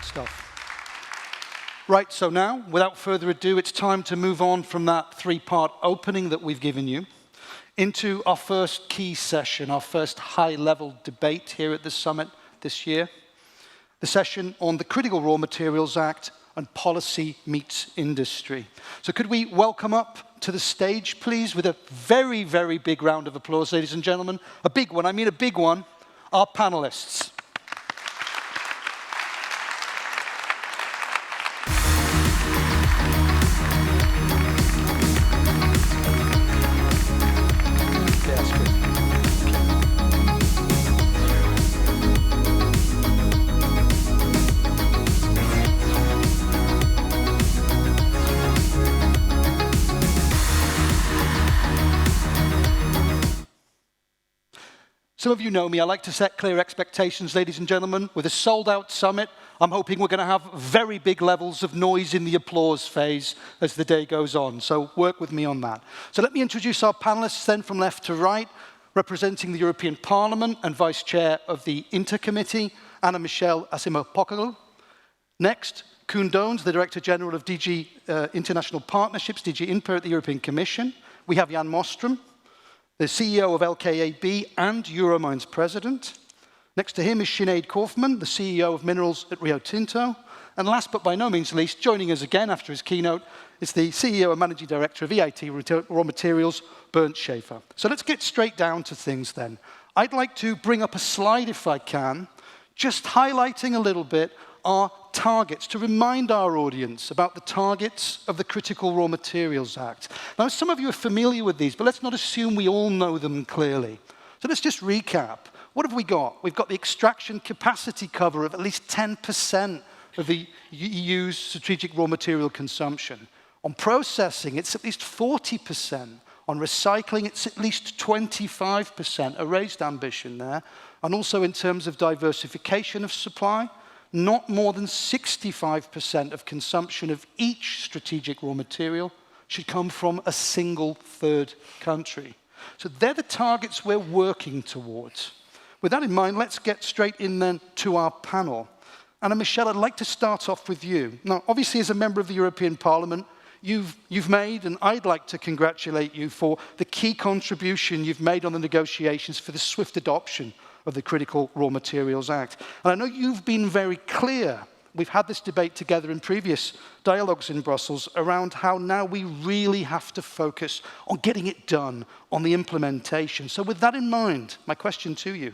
Good stuff. Right, so now, without further ado, it's time to move on from that three-part opening that we've given you into our first key session, our first high-level debate here at the summit this year, the session on the Critical Raw Materials Act and Policy Meets Industry. So could we welcome up to the stage, please, with a very, very big round of applause, ladies and gentlemen. A big one, I mean a big one, our panelists. Some of you know me, I like to set clear expectations, ladies and gentlemen. With a sold-out summit, I'm hoping we're going to have very big levels of noise in the applause phase as the day goes on, so work with me on that. So let me introduce our panelists then from left to right, representing the European Parliament and Vice Chair of the Intercommittee, Anna-Michelle Asimakopoulou. Next, Koen, the Director General of DG International Partnerships, DG INPA at the European Commission. We have Jan Moström, the CEO of LKAB and Euromines President. Next to him is Sinead Kaufman, the CEO of Minerals at Rio Tinto. And last but by no means least, joining us again after his keynote, is the CEO and Managing Director of EIT RawMaterials, Bernd Schäfer. So let's get straight down to things then. I'd like to bring up a slide, if I can, just highlighting a little bit our targets, to remind our audience about the targets of the Critical Raw Materials Act. Now, some of you are familiar with these, but let's not assume we all know them clearly. So let's just recap. What have we got? We've got the extraction capacity cover of at least 10% of the EU's strategic raw material consumption. On processing, it's at least 40%. On recycling, it's at least 25%, a raised ambition there. And also in terms of diversification of supply, not more than 65% of consumption of each strategic raw material should come from a single third country. So they're the targets we're working towards. With that in mind, let's get straight in then to our panel. Anna-Michelle, I'd like to start off with you. Now, obviously, as a member of the European Parliament, you've made, and I'd like to congratulate you for the key contribution you've made on the negotiations for the swift adoption of the Critical Raw Materials Act. And I know you've been very clear. We've had this debate together in previous dialogues in Brussels around how now we really have to focus on getting it done, on the implementation. So with that in mind, my question to you,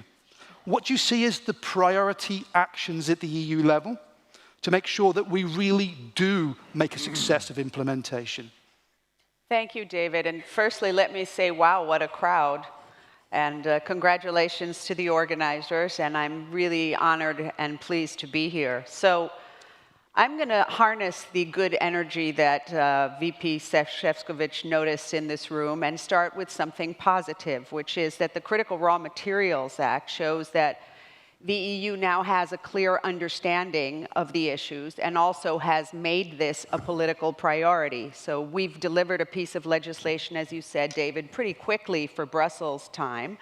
what do you see as the priority actions at the EU level to make sure that we really do make a success of implementation? Thank you, David. And firstly, let me say, wow, what a crowd. And congratulations to the organizers, and I'm really honored and pleased to be here. So I'm going to harness the good energy that VP Šefčovič noticed in this room and start with something positive, which is that the Critical Raw Materials Act shows that the EU now has a clear understanding of the issues and also has made this a political priority. So we've delivered a piece of legislation, as you said, David, pretty quickly for Brussels time.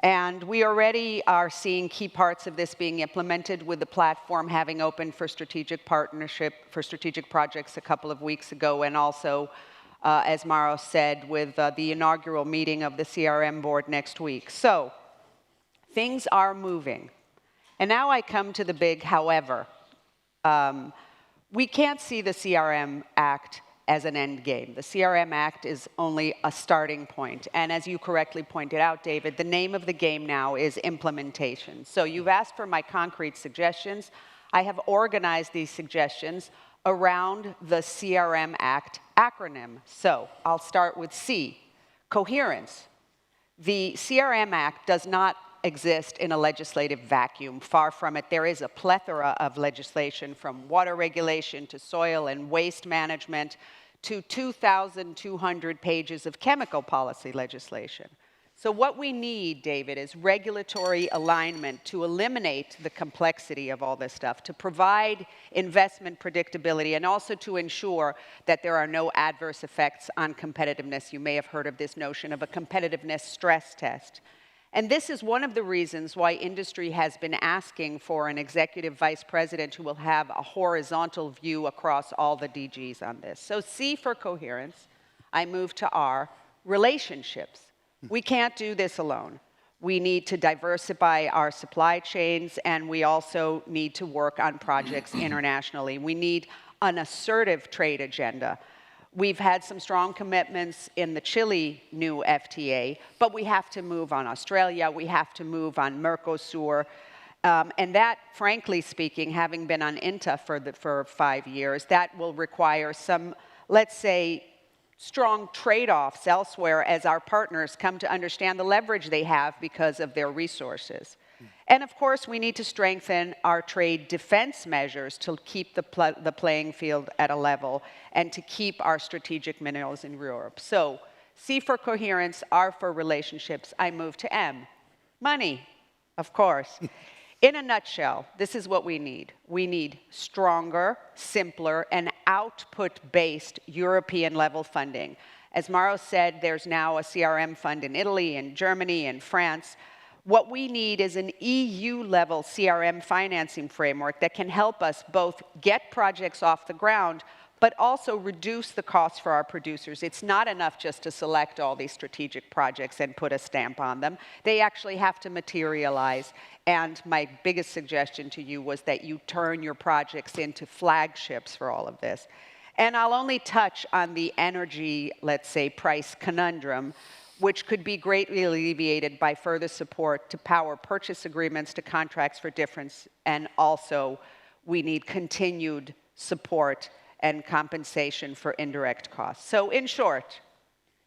And we already are seeing key parts of this being implemented, with the platform having opened for strategic partnership, for strategic projects a couple of weeks ago, and also, as Mauro said, with the inaugural meeting of the CRM board next week. So things are moving. And now I come to the big however. We can't see the CRM Act as an end game. The CRM Act is only a starting point. And as you correctly pointed out, David, the name of the game now is implementation. So you've asked for my concrete suggestions. I have organized these suggestions around the CRM Act acronym. So I'll start with C, coherence. The CRM Act does not exist in a legislative vacuum. Far from it. There is a plethora of legislation, from water regulation to soil and waste management to 2,200 pages of chemical policy legislation. So what we need, David, is regulatory alignment to eliminate the complexity of all this stuff, to provide investment predictability, and also to ensure that there are no adverse effects on competitiveness. You may have heard of this notion of a competitiveness stress test. And this is one of the reasons why industry has been asking for an executive vice president who will have a horizontal view across all the DGs on this. So C for coherence, I move to R, relationships. We can't do this alone. We need to diversify our supply chains, and we also need to work on projects internationally. We need an assertive trade agenda. We've had some strong commitments in the Chile new FTA, but we have to move on Australia, we have to move on Mercosur, and that, frankly speaking, having been on INTA for 5 years, that will require some, let's say, strong trade-offs elsewhere as our partners come to understand the leverage they have because of their resources. And of course, we need to strengthen our trade defense measures to keep the playing field at a level and to keep our strategic minerals in Europe. So, C for coherence, R for relationships, I move to M. Money, of course. In a nutshell, this is what we need. We need stronger, simpler, and output-based European-level funding. As Mauro said, there's now a CRM fund in Italy, in Germany, in France. What we need is an EU-level CRM financing framework that can help us both get projects off the ground, but also reduce the costs for our producers. It's not enough just to select all these strategic projects and put a stamp on them. They actually have to materialize. And my biggest suggestion to you was that you turn your projects into flagships for all of this. And I'll only touch on the energy, let's say, price conundrum, which could be greatly alleviated by further support to power purchase agreements, to contracts for difference, and also we need continued support and compensation for indirect costs. So in short,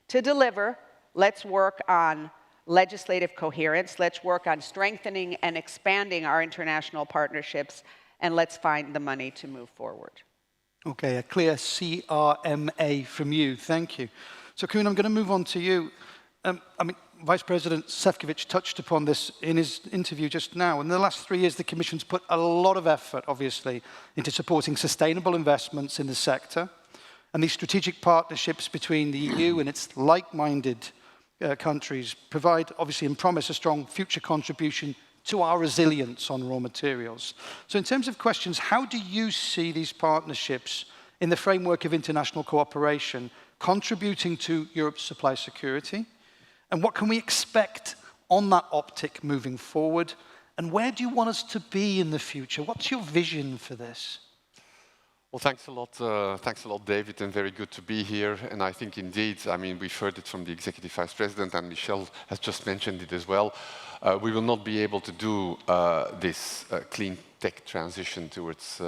to deliver, let's work on legislative coherence, let's work on strengthening and expanding our international partnerships, and let's find the money to move forward. Okay, a clear CRMA from you, thank you. So Koen, I'm going to move on to you. Vice President Šefčovič touched upon this in his interview just now. In the last 3 years, the Commission's put a lot of effort, obviously, into supporting sustainable investments in the sector. And these strategic partnerships between the EU and its like-minded countries provide, obviously, and promise a strong future contribution to our resilience on raw materials. So in terms of questions, how do you see these partnerships in the framework of international cooperation contributing to Europe's supply security? And what can we expect on that optic moving forward? And where do you want us to be in the future? What's your vision for this? Well, thanks a lot, David, and very good to be here. And I think indeed, we've heard it from the Executive Vice President, and Michel has just mentioned it as well. We will not be able to do this clean tech transition towards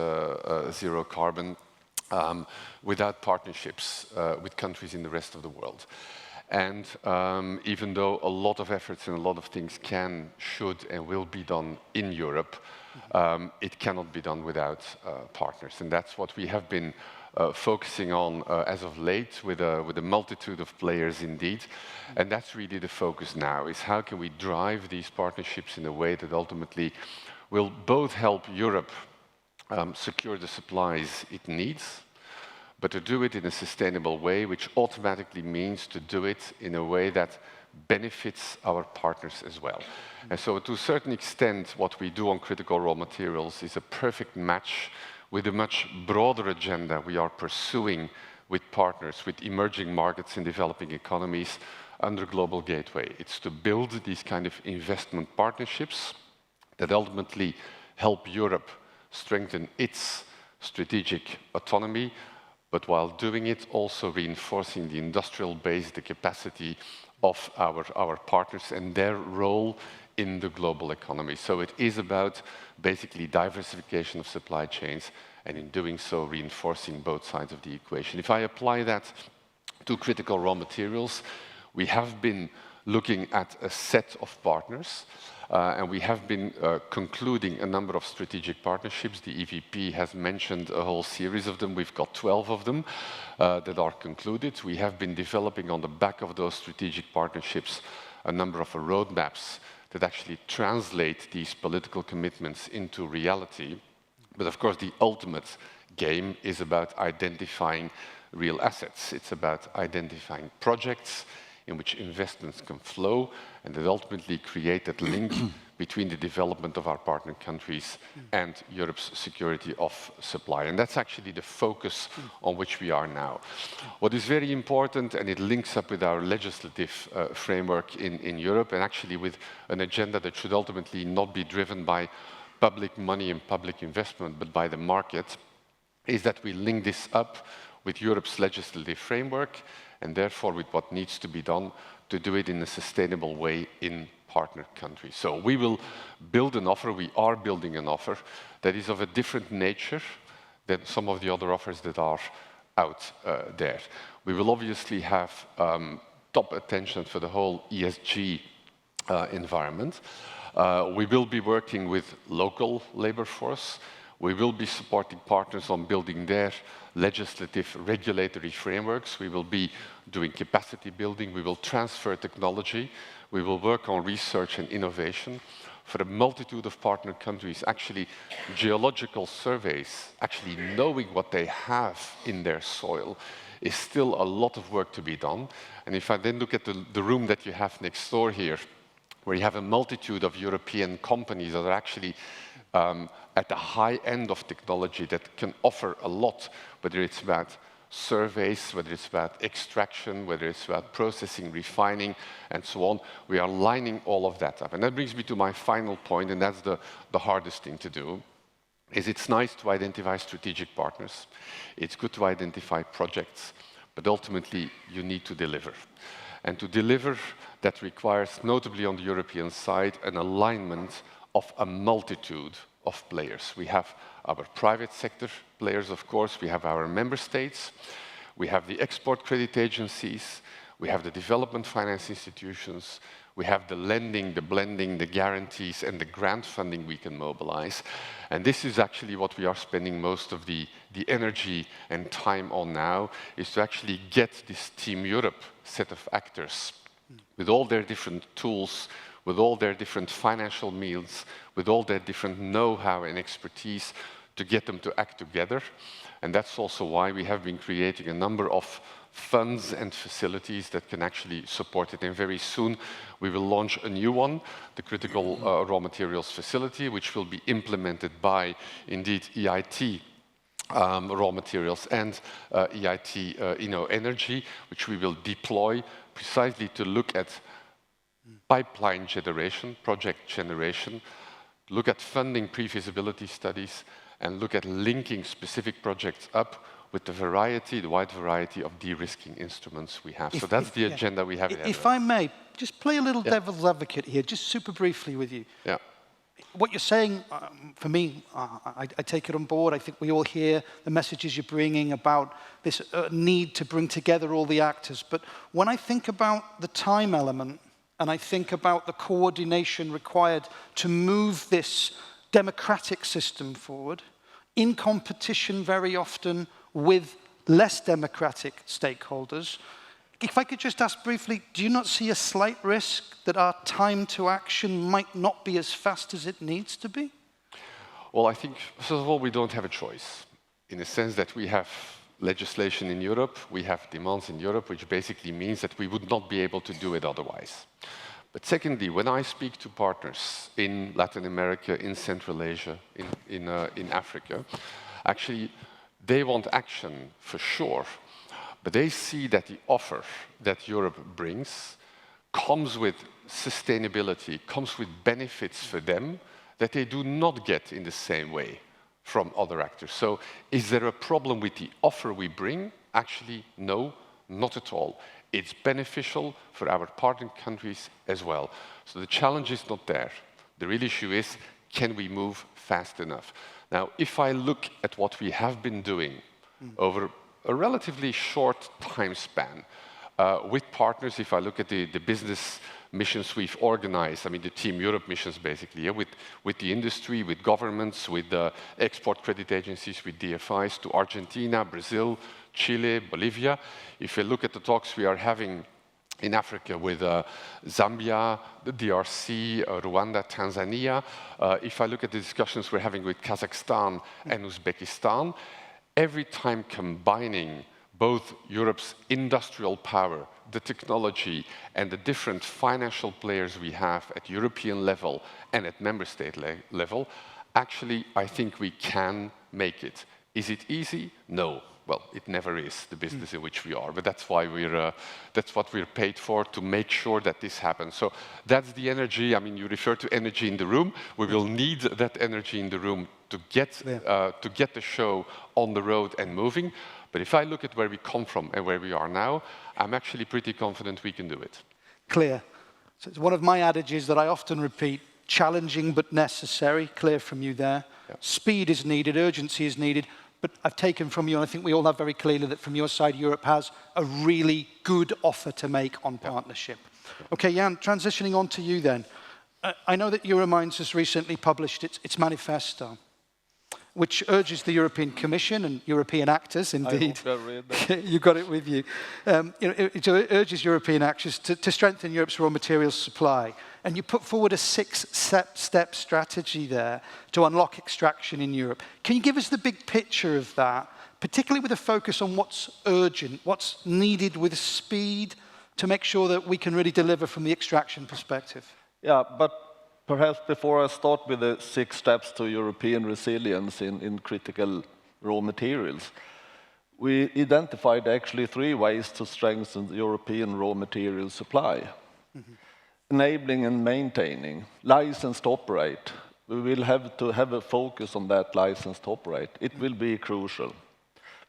zero carbon without partnerships with countries in the rest of the world. And even though a lot of efforts and a lot of things can, should, and will be done in Europe, it cannot be done without partners. And that's what we have been focusing on as of late with a multitude of players indeed. And that's really the focus now, is how can we drive these partnerships in a way that ultimately will both help Europe secure the supplies it needs, but to do it in a sustainable way, which automatically means to do it in a way that benefits our partners as well. And so to a certain extent, what we do on critical raw materials is a perfect match with a much broader agenda we are pursuing with partners, with emerging markets in developing economies under Global Gateway. It's to build these kind of investment partnerships that ultimately help Europe strengthen its strategic autonomy, but while doing it, also reinforcing the industrial base, the capacity of our partners and their role in the global economy. So it is about basically diversification of supply chains, and in doing so, reinforcing both sides of the equation. If I apply that to critical raw materials, we have been looking at a set of partners, and we have been concluding a number of strategic partnerships. The EVP has mentioned a whole series of them. We've got 12 of them that are concluded. We have been developing on the back of those strategic partnerships a number of roadmaps that actually translate these political commitments into reality. But of course, the ultimate game is about identifying real assets. It's about identifying projects in which investments can flow and that ultimately create that link between the development of our partner countries and Europe's security of supply. And that's actually the focus on which we are now. What is very important, and it links up with our legislative framework in Europe, and actually with an agenda that should ultimately not be driven by public money and public investment, but by the market, is that we link this up with Europe's legislative framework, and therefore with what needs to be done to do it in a sustainable way in partner countries. So we will build an offer, we are building an offer that is of a different nature than some of the other offers that are out there. We will obviously have top attention for the whole ESG environment. We will be working with local labor force. We will be supporting partners on building their legislative regulatory frameworks. We will be doing capacity building. We will transfer technology. We will work on research and innovation. For a multitude of partner countries, actually geological surveys, actually knowing what they have in their soil, is still a lot of work to be done. And if I then look at the room that you have next door here, where you have a multitude of European companies that are actually at the high end of technology that can offer a lot, whether it's about surveys, whether it's about extraction, whether it's about processing, refining, and so on. We are lining all of that up. And that brings me to my final point, and that's the hardest thing to do, is it's nice to identify strategic partners. It's good to identify projects, but ultimately you need to deliver. And to deliver, that requires, notably on the European side, an alignment of a multitude of players. We have our private sector players, of course, we have our member states, we have the export credit agencies, we have the development finance institutions, we have the lending, the blending, the guarantees, and the grant funding we can mobilize. And this is actually what we are spending most of the energy and time on now, is to actually get this Team Europe set of actors with all their different tools, with all their different financial means, with all their different know-how and expertise, to get them to act together. And that's also why we have been creating a number of funds and facilities that can actually support it. And very soon we will launch a new one, the Critical Raw Materials Facility, which will be implemented by, indeed, EIT, Raw Materials, and EIT Energy, which we will deploy precisely to look at pipeline generation, project generation, look at funding pre-feasibility studies, and look at linking specific projects up with the wide variety of de-risking instruments we have. So that's the agenda we have ahead. If I may, just play a little devil's advocate here, just super briefly with you. Yeah. What you're saying, for me, I take it on board. I think we all hear the messages you're bringing about this need to bring together all the actors. But when I think about the time element, and I think about the coordination required to move this democratic system forward, in competition very often with less democratic stakeholders, if I could just ask briefly, do you not see a slight risk that our time to action might not be as fast as it needs to be? Well, I think, first of all, we don't have a choice, in the sense that we have legislation in Europe, we have demands in Europe, which basically means that we would not be able to do it otherwise. But secondly, when I speak to partners in Latin America, in Central Asia, in Africa, actually, they want action for sure, but they see that the offer that Europe brings comes with sustainability, comes with benefits for them that they do not get in the same way from other actors. So is there a problem with the offer we bring? Actually, no, not at all. It's beneficial for our partner countries as well. So the challenge is not there. The real issue is, can we move fast enough? Now, if I look at what we have been doing over a relatively short time span with partners, if I look at the business missions we've organized, I mean the Team Europe missions basically, with the industry, with governments, with the export credit agencies, with DFIs to Argentina, Brazil, Chile, Bolivia. If you look at the talks we are having in Africa with Zambia, the DRC, Rwanda, Tanzania, if I look at the discussions we're having with Kazakhstan and Uzbekistan, every time combining both Europe's industrial power, the technology and the different financial players we have at European level and at member state level, actually, I think we can make it. Is it easy? No. Well, it never is, the business in which we are, but that's why that's what we're paid for, to make sure that this happens. So that's the energy. I mean, you refer to energy in the room. We will need that energy in the room to get the show on the road and moving. But if I look at where we come from and where we are now, I'm actually pretty confident we can do it. Clear. So it's one of my adages that I often repeat: challenging but necessary. Clear from you there. Yeah. Speed is needed, urgency is needed. But I've taken from you, and I think we all have very clearly, that from your side, Europe has a really good offer to make on partnership. Okay, Jan, transitioning on to you then. I know that Euromines has recently published its manifesto, which urges the European Commission and European actors, indeed. I read that. You got it with you. It urges European actors to strengthen Europe's raw materials supply. And you put forward a 6-step strategy there to unlock extraction in Europe. Can you give us the big picture of that, particularly with a focus on what's urgent, what's needed with speed to make sure that we can really deliver from the extraction perspective? Yeah, but perhaps before I start with the 6 steps to European resilience in critical raw materials, we identified actually 3 ways to strengthen the European raw material supply. Enabling and maintaining, license to operate. We will have to have a focus on that license to operate. It will be crucial.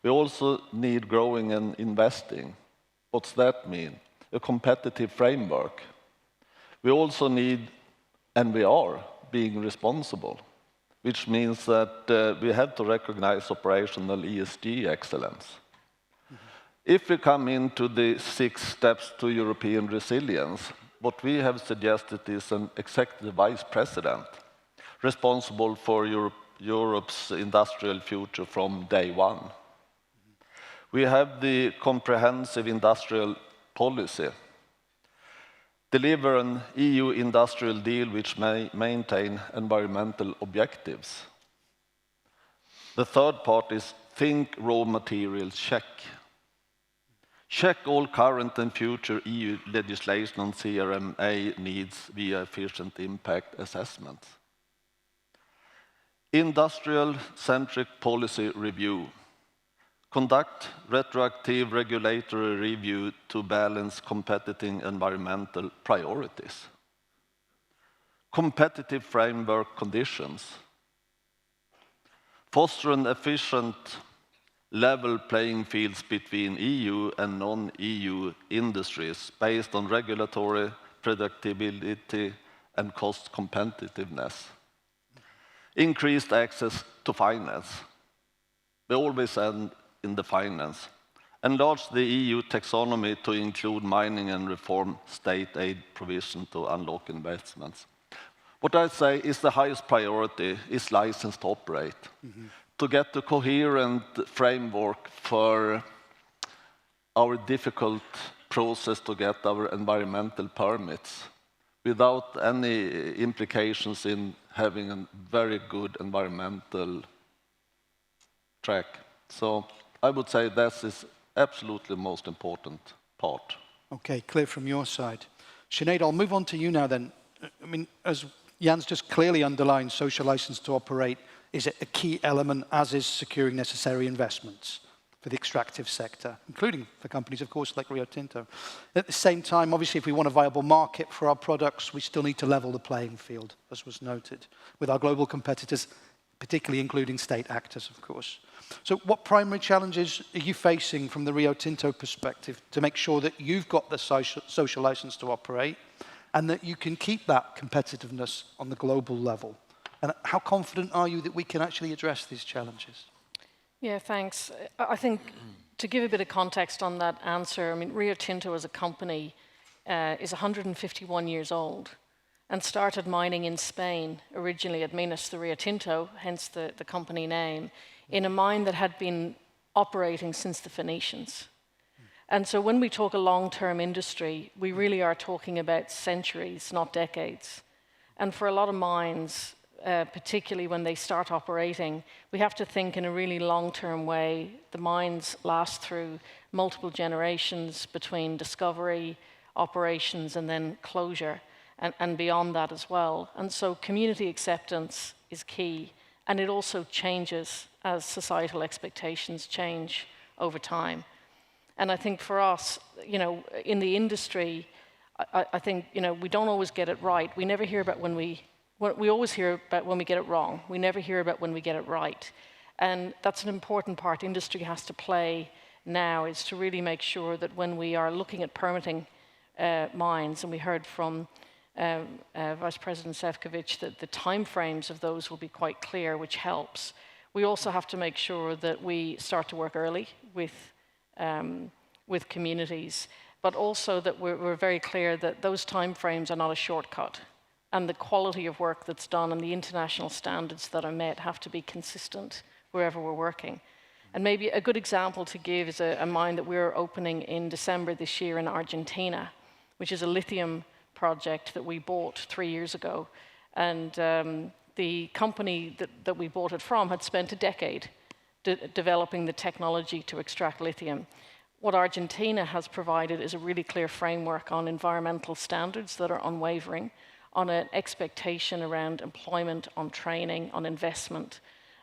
We also need growing and investing. What's that mean? A competitive framework. We also need, and we are, being responsible, which means that we have to recognize operational ESG excellence. If we come into the 6 steps to European resilience, what we have suggested is an executive vice president responsible for Europe's industrial future from day one. We have the comprehensive industrial policy, deliver an EU industrial deal which may maintain environmental objectives. The third part is think raw materials check. Check all current and future EU legislation on CRMA needs via efficient impact assessments. Industrial-centric policy review. Conduct retroactive regulatory review to balance competing environmental priorities. Competitive framework conditions. Foster an efficient level playing fields between EU and non-EU industries based on regulatory predictability and cost competitiveness. Increased access to finance. We always end in the finance. Enlarge the EU taxonomy to include mining and reform state aid provision to unlock investments. What I say is the highest priority is license to operate. To get a coherent framework for our difficult process to get our environmental permits without any implications in having a very good environmental track. So I would say this is absolutely the most important part. Okay, clear from your side. Sinead, I'll move on to you now then. I mean, as Jan's just clearly underlined, social license to operate is a key element, as is securing necessary investments for the extractive sector, including for companies, of course, like Rio Tinto. At the same time, obviously, if we want a viable market for our products, we still need to level the playing field, as was noted, with our global competitors, particularly including state actors, of course. So what primary challenges are you facing from the Rio Tinto perspective to make sure that you've got the social license to operate and that you can keep that competitiveness on the global level? And how confident are you that we can actually address these challenges? Yeah, thanks. I think to give a bit of context on that answer, I mean, Rio Tinto as a company is 151 years old and started mining in Spain, originally at Minas de Rio Tinto, hence the company name, in a mine that had been operating since the Phoenicians. And so when we talk a long-term industry, we really are talking about centuries, not decades. And for a lot of mines, particularly when they start operating, we have to think in a really long-term way. The mines last through multiple generations between discovery, operations, and then closure, and beyond that as well. And so community acceptance is key, and it also changes as societal expectations change over time. And I think for us, you know, in the industry, I think, you know, we don't always get it right. We never hear about when we always hear about when we get it wrong. We never hear about when we get it right. And that's an important part industry has to play now, is to really make sure that when we are looking at permitting mines, and we heard from Vice President Šefčovič that the timeframes of those will be quite clear, which helps. We also have to make sure that we start to work early with communities, but also that we're very clear that those timeframes are not a shortcut, and the quality of work that's done and the international standards that are met have to be consistent wherever we're working. And maybe a good example to give is a mine that we're opening in December this year in Argentina, which is a lithium project that we bought 3 years ago. And the company that we bought it from had spent a decade developing the technology to extract lithium. What Argentina has provided is a really clear framework on environmental standards that are unwavering, on an expectation around employment, on training, on investment,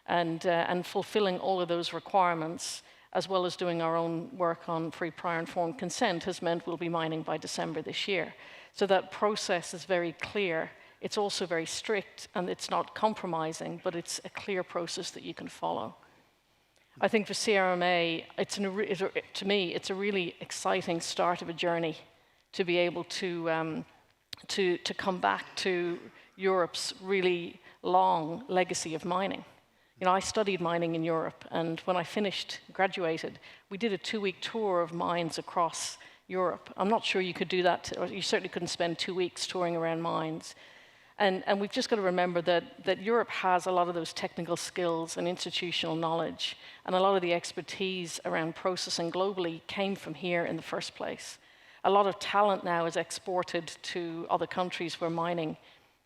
and fulfilling all of those requirements, as well as doing our own work on free, prior, informed consent, has meant we'll be mining by December this year. So that process is very clear. It's also very strict, and it's not compromising, but it's a clear process that you can follow. I think for CRMA, to me, it's a really exciting start of a journey to be able to come back to Europe's really long legacy of mining. You know, I studied mining in Europe, and when I graduated, we did a 2-week tour of mines across Europe. I'm not sure you could do that, or you certainly couldn't spend 2 weeks touring around mines. And we've just got to remember that Europe has a lot of those technical skills and institutional knowledge, and a lot of the expertise around processing globally came from here in the first place. A lot of talent now is exported to other countries where mining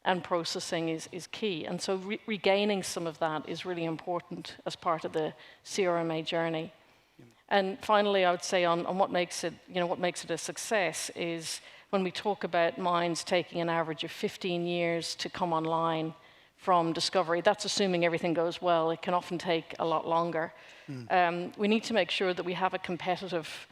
and processing is key. And so regaining some of that is really important as part of the CRMA journey. And finally, I would say on what makes it a success is when we talk about mines taking an average of 15 years to come online from discovery. That's assuming everything goes well. It can often take a lot longer. We need to make sure that we have a competitive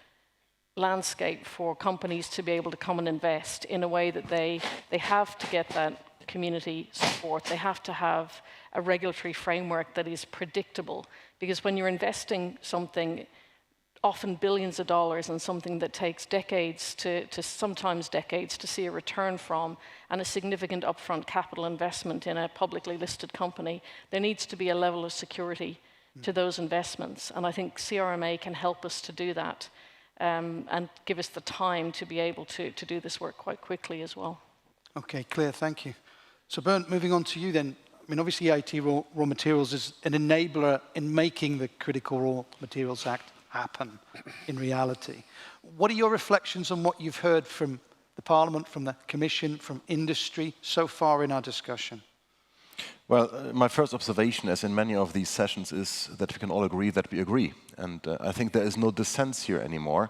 landscape for companies to be able to come and invest in a way that they have to get that community support. They have to have a regulatory framework that is predictable, because when you're investing something, often billions of dollars, in something that takes decades to sometimes decades to see a return from, and a significant upfront capital investment in a publicly listed company, there needs to be a level of security to those investments. And I think CRMA can help us to do that, and give us the time to be able to do this work quite quickly as well. Okay, clear, thank you. So Bernd, moving on to you then. I mean, obviously EIT Raw Materials is an enabler in making the Critical Raw Materials Act happen in reality. What are your reflections on what you've heard from the Parliament, from the Commission, from industry so far in our discussion? Well, my first observation, as in many of these sessions, is that we can all agree that we agree. And I think there is no dissent here anymore.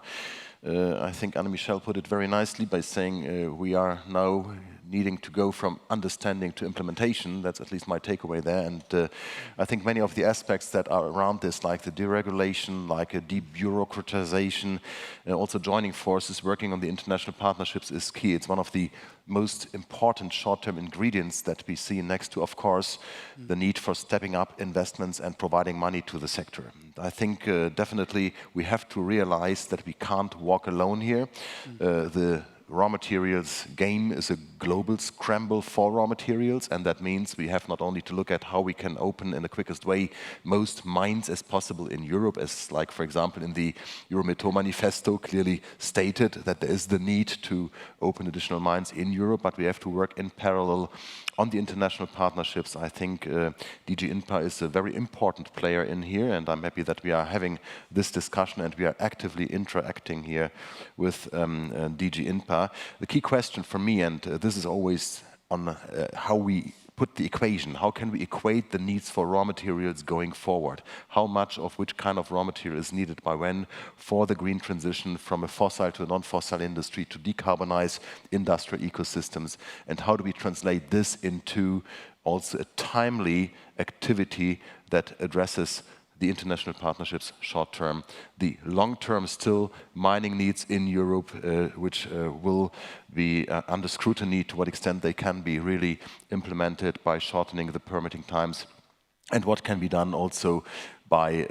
I think Anne-Michelle put it very nicely by saying we are now needing to go from understanding to implementation. That's at least my takeaway there. And I think many of the aspects that are around this, like the deregulation, like a debureaucratization, also joining forces, working on the international partnerships is key. It's one of the most important short-term ingredients that we see, next to, of course, the need for stepping up investments and providing money to the sector. I think definitely we have to realize that we can't walk alone here. The raw materials game is a global scramble for raw materials, and that means we have not only to look at how we can open in the quickest way most mines as possible in Europe, as like, for example, in the Eurometaux manifesto clearly stated that there is the need to open additional mines in Europe, but we have to work in parallel on the international partnerships. I think DG INPA is a very important player in here, and I'm happy that we are having this discussion and we are actively interacting here with DG INPA. The key question for me, and this is always on how we put the equation? How can we equate the needs for raw materials going forward? How much of which kind of raw material is needed by when for the green transition from a fossil to a non-fossil industry to decarbonize industrial ecosystems? And how do we translate this into also a timely activity that addresses the international partnerships short-term, the long-term still mining needs in Europe, which will be under scrutiny to what extent they can be really implemented by shortening the permitting times, and what can be done also by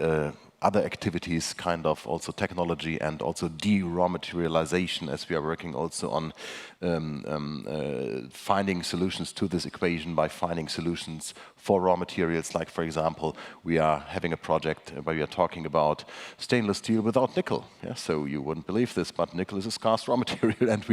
other activities, kind of also technology and also de-raw materialization, as we are working also on finding solutions to this equation by finding solutions for raw materials. Like, for example, we are having a project where we are talking about stainless steel without nickel. Yeah? So you wouldn't believe this, but nickel is a scarce raw material, and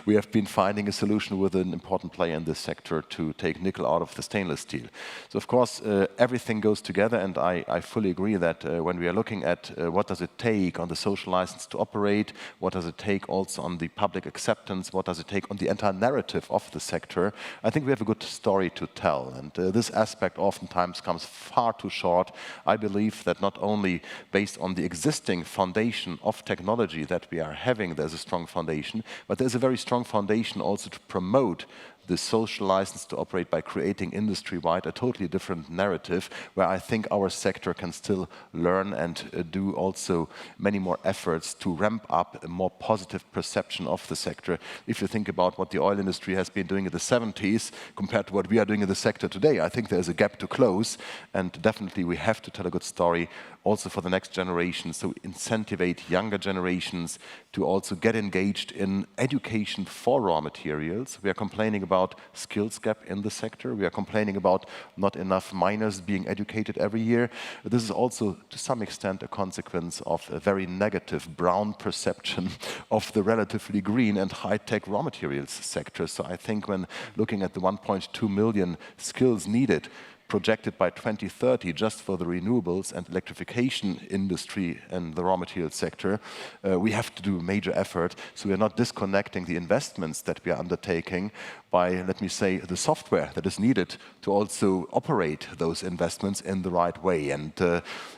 we have been finding a solution with an important player in this sector to take nickel out of the stainless steel. So of course, everything goes together, and I fully agree that when we are looking at what does it take on the social license to operate, what does it take also on the public acceptance, what does it take on the entire narrative of the sector, I think we have a good story to tell. And this aspect oftentimes comes far too short. I believe that not only based on the existing foundation of technology that we are having, there's a strong foundation, but there's a very strong foundation also to promote the social license to operate by creating industry-wide a totally different narrative, where I think our sector can still learn and do also many more efforts to ramp up a more positive perception of the sector. If you think about what the oil industry has been doing in the 70s compared to what we are doing in the sector today, I think there's a gap to close, and definitely we have to tell a good story also for the next generation, so incentivate younger generations to also get engaged in education for raw materials. We are complaining about skills gap in the sector. We are complaining about not enough miners being educated every year. This is also, to some extent, a consequence of a very negative brown perception of the relatively green and high-tech raw materials sector. So I think when looking at the 1.2 million skills needed, projected by 2030 just for the renewables and electrification industry and the raw materials sector, we have to do a major effort. So we are not disconnecting the investments that we are undertaking by, let me say, the software that is needed to also operate those investments in the right way. And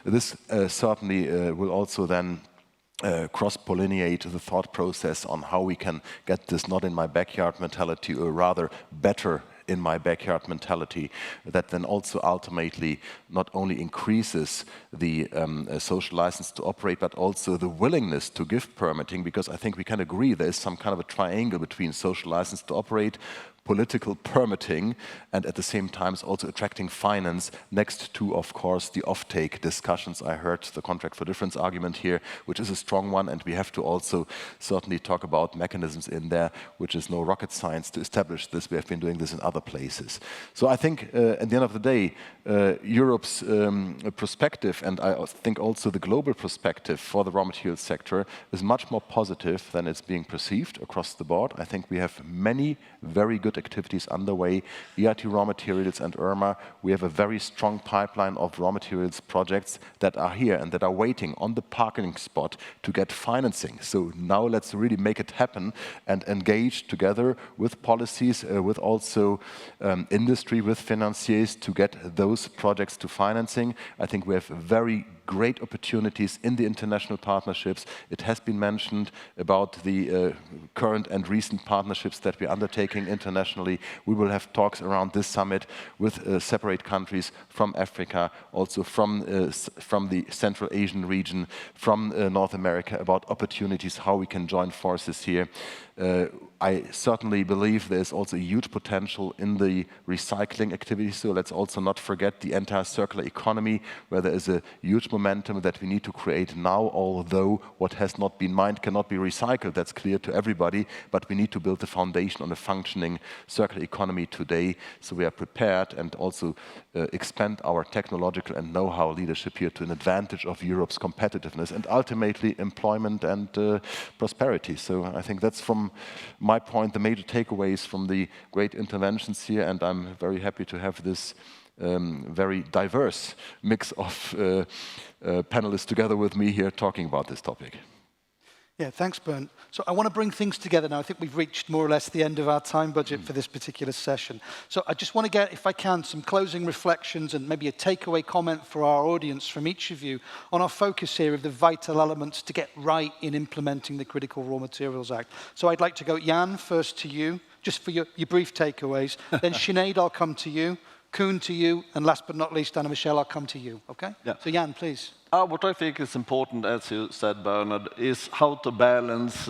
this certainly will also then cross-pollinate the thought process on how we can get this not in my backyard mentality, or rather better in my backyard mentality, that then also ultimately not only increases the social license to operate, but also the willingness to give permitting, because I think we can agree there is some kind of a triangle between social license to operate, political permitting, and at the same time also attracting finance, next to, of course, the offtake discussions. I heard the contract for difference argument here, which is a strong one, and we have to also certainly talk about mechanisms in there, which is no rocket science to establish this. We have been doing this in other places. So I think at the end of the day, Europe's perspective, and I think also the global perspective for the raw materials sector, is much more positive than it's being perceived across the board. I think we have many very good activities underway, EIT Raw Materials and IRMA. We have a very strong pipeline of raw materials projects that are here and that are waiting on the parking spot to get financing. So now let's really make it happen and engage together with policies, with also industry, with financiers to get those projects to financing. I think we have very great opportunities in the international partnerships. It has been mentioned about the current and recent partnerships that we're undertaking internationally. We will have talks around this summit with separate countries from Africa, also from the Central Asian region, from North America, about opportunities, how we can join forces here. I certainly believe there's also a huge potential in the recycling activity, so let's also not forget the entire circular economy, where there is a huge momentum that we need to create now, although what has not been mined cannot be recycled. That's clear to everybody, but we need to build the foundation on a functioning circular economy today, so we are prepared and also expand our technological and know-how leadership here to an advantage of Europe's competitiveness and ultimately employment and prosperity. So I think that's from my point the major takeaways from the great interventions here, and I'm very happy to have this very diverse mix of panelists together with me here talking about this topic. Yeah, thanks, Bernd. So I want to bring things together now. I think we've reached more or less the end of our time budget for this particular session. So I just want to get, if I can, some closing reflections and maybe a takeaway comment for our audience from each of you on our focus here of the vital elements to get right in implementing the Critical Raw Materials Act. So I'd like to go, Jan, first to you, just for your brief takeaways. Then Sinead, I'll come to you. Koen to you, and last but not least, Anna-Michelle, I'll come to you, okay? Yeah. So Jan, please. What I think is important, as you said, Bernard, is how to balance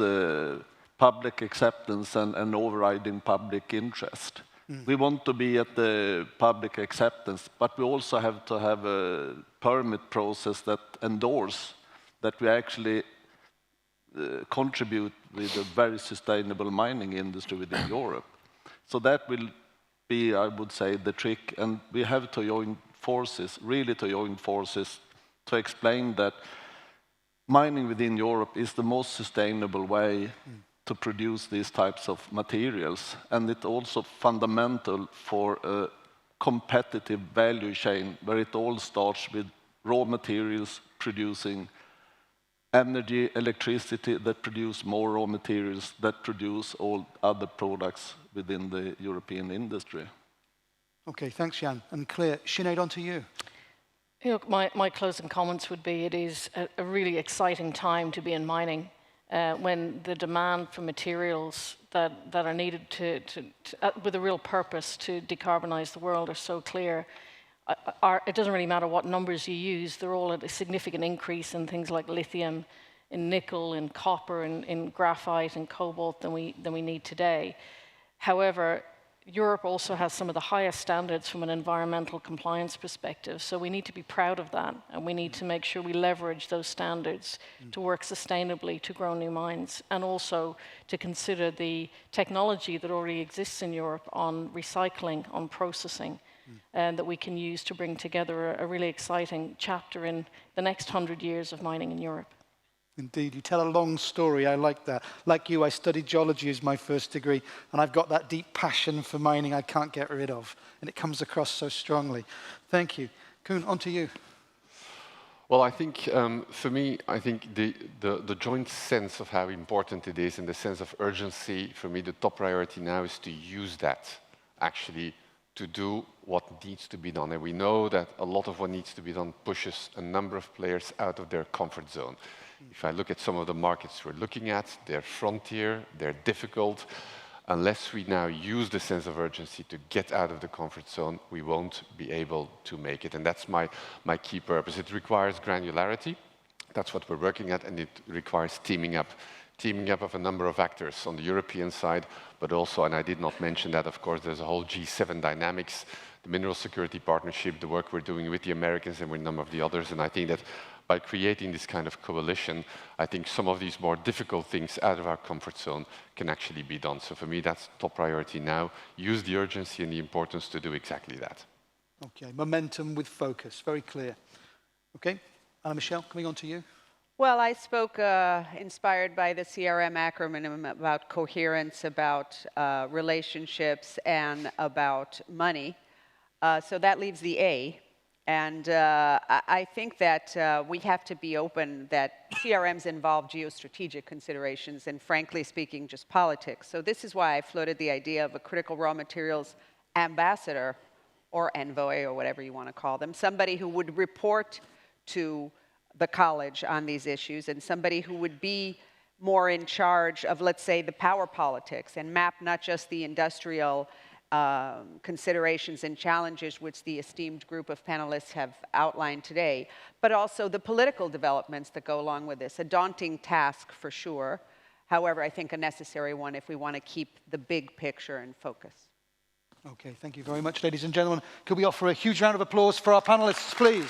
public acceptance and overriding public interest. We want to be at the public acceptance, but we also have to have a permit process that endorses that we actually contribute with a very sustainable mining industry within Europe. So that will be, I would say, the trick, and we have to join forces, really to join forces, to explain that mining within Europe is the most sustainable way to produce these types of materials, and it's also fundamental for a competitive value chain where it all starts with raw materials producing energy, electricity that produce more raw materials that produce all other products within the European industry. Okay, thanks, Jan. And Claire, Sinead, on to you. You know, my closing comments would be it is a really exciting time to be in mining when the demand for materials that are needed with a real purpose to decarbonize the world are so clear. It doesn't really matter what numbers you use, they're all at a significant increase in things like lithium, in nickel, in copper, in graphite, and cobalt than we need today. However, Europe also has some of the highest standards from an environmental compliance perspective, so we need to be proud of that, and we need to make sure we leverage those standards to work sustainably to grow new mines, and also to consider the technology that already exists in Europe on recycling, on processing, and that we can use to bring together a really exciting chapter in the next 100 years of mining in Europe. Indeed, you tell a long story. I like that. Like you, I studied geology as my first degree, and I've got that deep passion for mining I can't get rid of, and it comes across so strongly. Thank you. Koen, on to you. Well, I think, for me, I think the joint sense of how important it is and the sense of urgency, for me, the top priority now is to use that, actually, to do what needs to be done. And we know that a lot of what needs to be done pushes a number of players out of their comfort zone. If I look at some of the markets we're looking at, they're frontier, they're difficult. Unless we now use the sense of urgency to get out of the comfort zone, we won't be able to make it. And that's my key purpose. It requires granularity. That's what we're working at, and it requires teaming up of a number of actors on the European side, but also, and I did not mention that, of course, there's a whole G7 dynamics, the Mineral Security Partnership, the work we're doing with the Americans and with a number of the others, and I think that by creating this kind of coalition, I think some of these more difficult things out of our comfort zone can actually be done. So for me, that's top priority now. Use the urgency and the importance to do exactly that. Okay, momentum with focus, very clear. Okay, Anna-Michelle, coming on to you. Well, I spoke inspired by the CRM acronym about coherence, about relationships, and about money. So that leaves the A. And I think that we have to be open that CRMs involve geostrategic considerations and, frankly speaking, just politics. So this is why I floated the idea of a critical raw materials ambassador or envoy or whatever you want to call them, somebody who would report to the college on these issues and somebody who would be more in charge of, let's say, the power politics and map not just the industrial considerations and challenges which the esteemed group of panelists have outlined today, but also the political developments that go along with this. A daunting task for sure, however, I think a necessary one if we want to keep the big picture in focus. Okay, thank you very much, ladies and gentlemen. Could we offer a huge round of applause for our panelists, please?